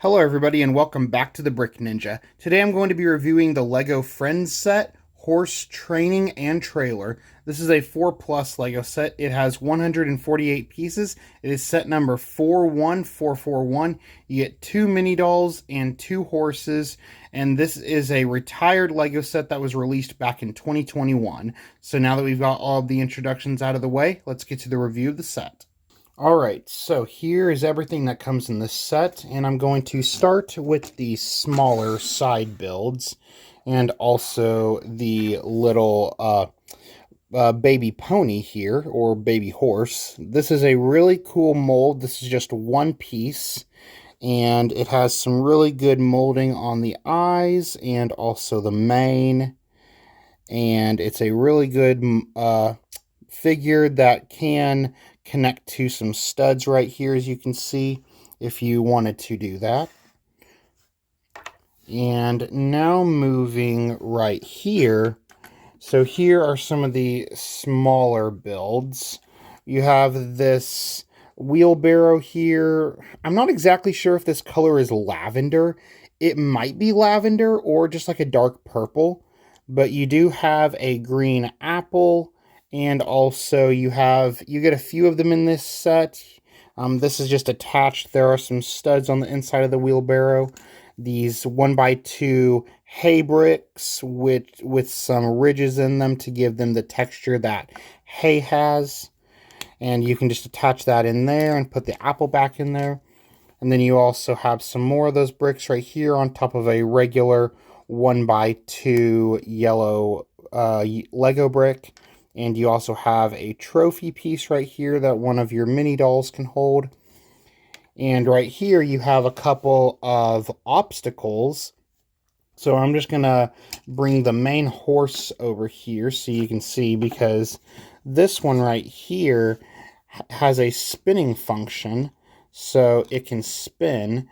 Hello everybody and welcome back to the Brick Ninja. Today I'm going to be reviewing the LEGO Friends set, Horse Training and Trailer. This is a 4 plus LEGO set. It has 148 pieces. It is set number 41441. You get 2 mini dolls and 2 horses, and this is a retired LEGO set that was released back in 2021. So now that we've got all of the introductions out of the way, let's get to the review of the set. Alright, so here is everything that comes in this set, and I'm going to start with the smaller side builds, and also the little baby pony here, or baby horse. This is a really cool mold. This is just one piece, and it has some really good molding on the eyes, and also the mane, and it's a really good figure that can connect to some studs right here, as you can see, if you wanted to do that. And now moving right here, so here are some of the smaller builds. You have this wheelbarrow here. I'm not exactly sure if this color is lavender. It might be lavender or just like a dark purple, but you do have a green apple. And also you get a few of them in this set. This is just attached. There are some studs on the inside of the wheelbarrow. These 1x2 hay bricks with some ridges in them to give them the texture that hay has. And you can just attach that in there and put the apple back in there. And then you also have some more of those bricks right here on top of a regular 1x2 yellow Lego brick. And you also have a trophy piece right here that one of your mini dolls can hold. And right here you have a couple of obstacles. So I'm just going to bring the main horse over here so you can see, because this one right here has a spinning function. So it can spin,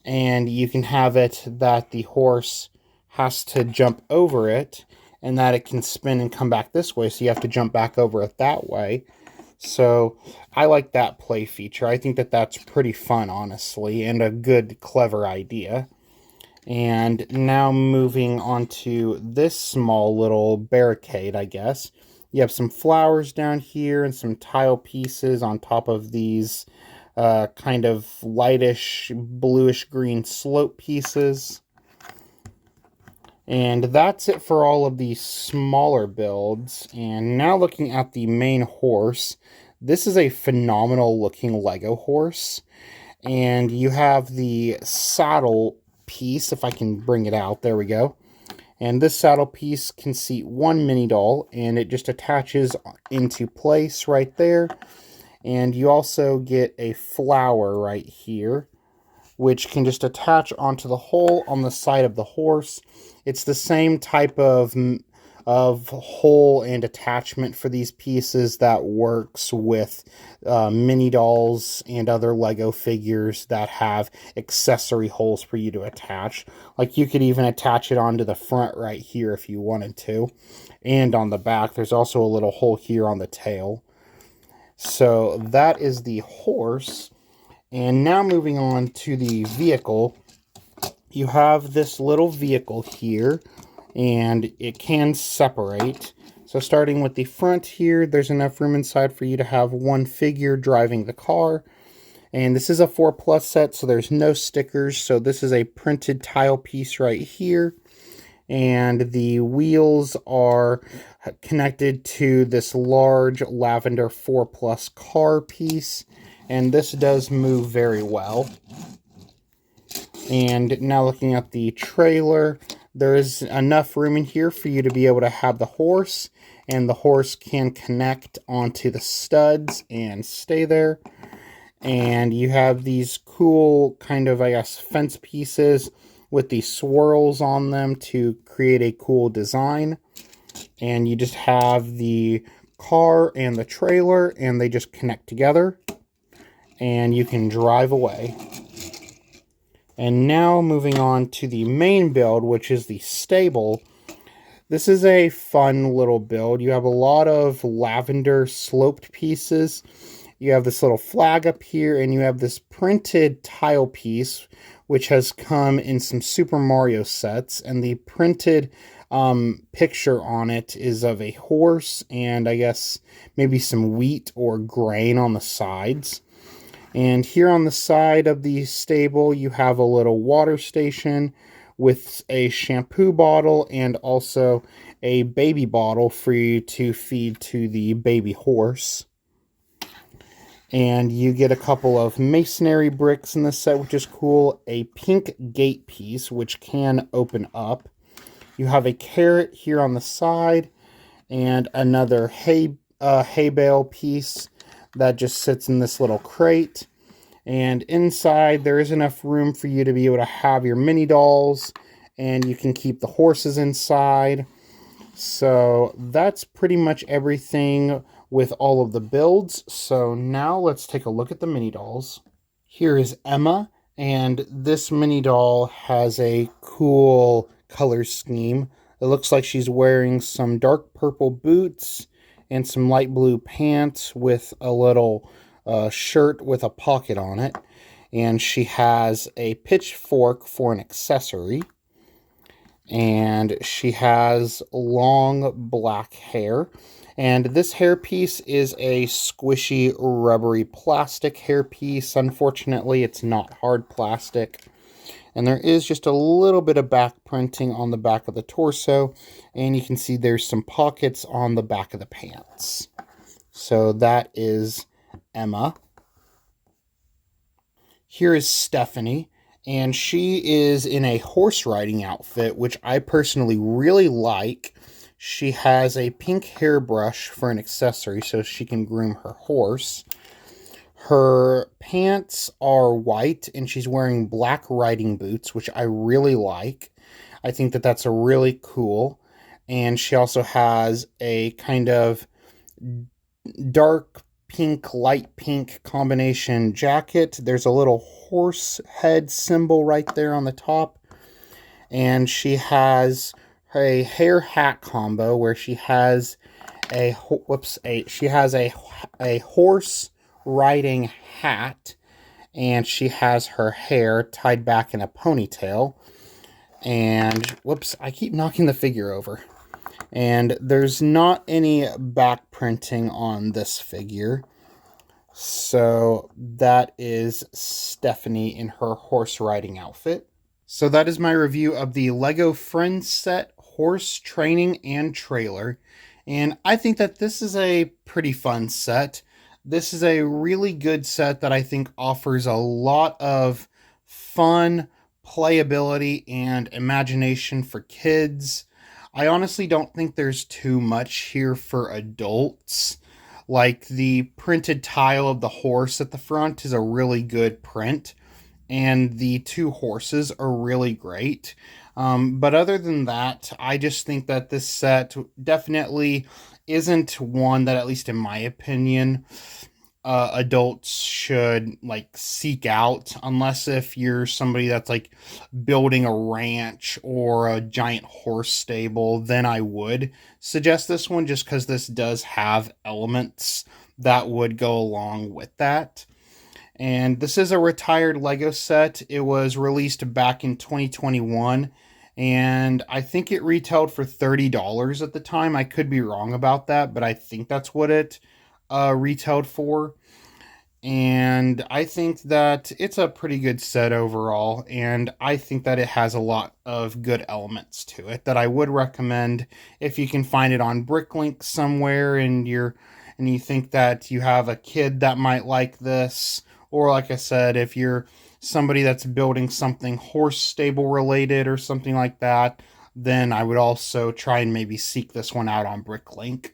and you can have it that the horse has to jump over it, and that it can spin and come back this way, so you have to jump back over it that way. So I like that play feature. I think that that's pretty fun, honestly, and a good, clever idea. And now moving on to this small little barricade, I guess. You have some flowers down here and some tile pieces on top of these kind of lightish, bluish green slope pieces. And that's it for all of these smaller builds. And now looking at the main horse, this is a phenomenal looking Lego horse. And you have the saddle piece, if I can bring it out, there we go. And this saddle piece can seat one mini doll, and it just attaches into place right there. And you also get a flower right here, which can just attach onto the hole on the side of the horse. It's the same type of hole and attachment for these pieces that works with mini dolls and other Lego figures that have accessory holes for you to attach. Like, you could even attach it onto the front right here if you wanted to. And on the back, there's also a little hole here on the tail. So that is the horse. And now moving on to the vehicle, you have this little vehicle here, and it can separate. So starting with the front here, there's enough room inside for you to have one figure driving the car. And this is a 4 plus set, so there's no stickers. So this is a printed tile piece right here. And the wheels are connected to this large lavender 4 plus car piece. And this does move very well. And now looking at the trailer, there is enough room in here for you to be able to have the horse. And the horse can connect onto the studs and stay there. And you have these cool kind of, I guess, fence pieces with these swirls on them to create a cool design. And you just have the car and the trailer, and they just connect together. And you can drive away. And now moving on to the main build, which is the stable. This is a fun little build. You have a lot of lavender sloped pieces. You have this little flag up here, and you have this printed tile piece which has come in some Super Mario sets, and the printed picture on it is of a horse and I guess maybe some wheat or grain on the sides. And here on the side of the stable, you have a little water station with a shampoo bottle and also a baby bottle for you to feed to the baby horse. And you get a couple of masonry bricks in this set, which is cool. A pink gate piece, which can open up. You have a carrot here on the side and another hay bale piece that just sits in this little crate. And inside, there is enough room for you to be able to have your mini dolls, and you can keep the horses inside. So that's pretty much everything with all of the builds. So now let's take a look at the mini dolls. Here is Emma, and this mini doll has a cool color scheme. It looks like she's wearing some dark purple boots and some light blue pants with a little shirt with a pocket on it. And she has a pitchfork for an accessory. And she has long black hair. And this hairpiece is a squishy, rubbery plastic hairpiece. Unfortunately, it's not hard plastic. And there is just a little bit of back printing on the back of the torso. And you can see there's some pockets on the back of the pants. So that is Emma. Here is Stephanie. And she is in a horse riding outfit, which I personally really like. She has a pink hairbrush for an accessory so she can groom her horse. Her pants are white, and she's wearing black riding boots, which I really like. I think that that's a really cool. And she also has a kind of dark pink, light pink combination jacket. There's a little horse head symbol right there on the top. And she has a hair hat combo where she has a horse riding hat, and she has her hair tied back in a ponytail. And whoops, I keep knocking the figure over. And there's not any back printing on this figure. So that is Stephanie in her horse riding outfit. So that is my review of the LEGO Friends set horse training and trailer. And I think that this is a pretty fun set. This is a really good set that I think offers a lot of fun, playability, and imagination for kids. I honestly don't think there's too much here for adults. Like the printed tile of the horse at the front is a really good print, and the two horses are really great. But other than that, I just think that this set definitely isn't one that, at least in my opinion, adults should like seek out, unless if you're somebody that's like building a ranch or a giant horse stable. Then I would suggest this one, just because this does have elements that would go along with that. And this is a retired Lego set. It was released back in 2021, and I think it retailed for $30 at the time. I could be wrong about that, but I think that's what it retailed for. And I think that it's a pretty good set overall, and I think that it has a lot of good elements to it that I would recommend if you can find it on Bricklink somewhere and you think that you have a kid that might like this. Or like I said, if you're somebody that's building something horse stable related or something like that, then I would also try and maybe seek this one out on Bricklink.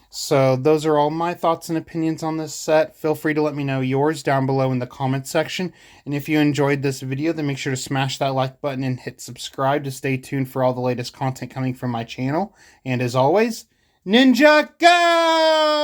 So those are all my thoughts and opinions on this set. Feel free to let me know yours down below in the comments section. And if you enjoyed this video, then make sure to smash that like button and hit subscribe to stay tuned for all the latest content coming from my channel. And as always, Ninja Go!